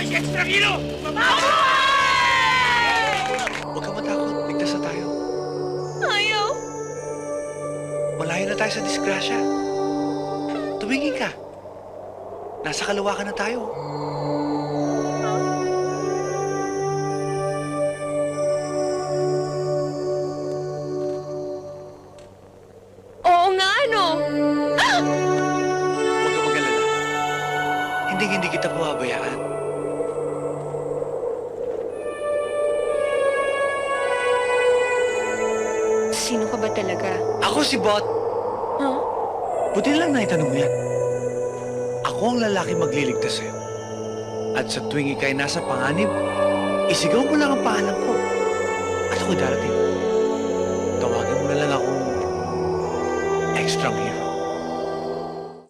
si Extra Hero! Huwag kang matakot. Ligtas na tayo. Ayaw. Malayo na tayo sa disgrasya. Tumingin ka. Nasa kalawakan na tayo. Oo nga, ano? Huwag kang mag-alala. Hindi kita pababayaan. Sino ka ba talaga? Ako si Bot. Huh? Buti lang naitanong mo yan. Ako ang lalaki magliligtas sa'yo. At sa tuwing ika'y nasa panganib, isigaw mo lang ang pangalan ko. At ako'y darating. Tawagin mo na lang akong Extra Hero.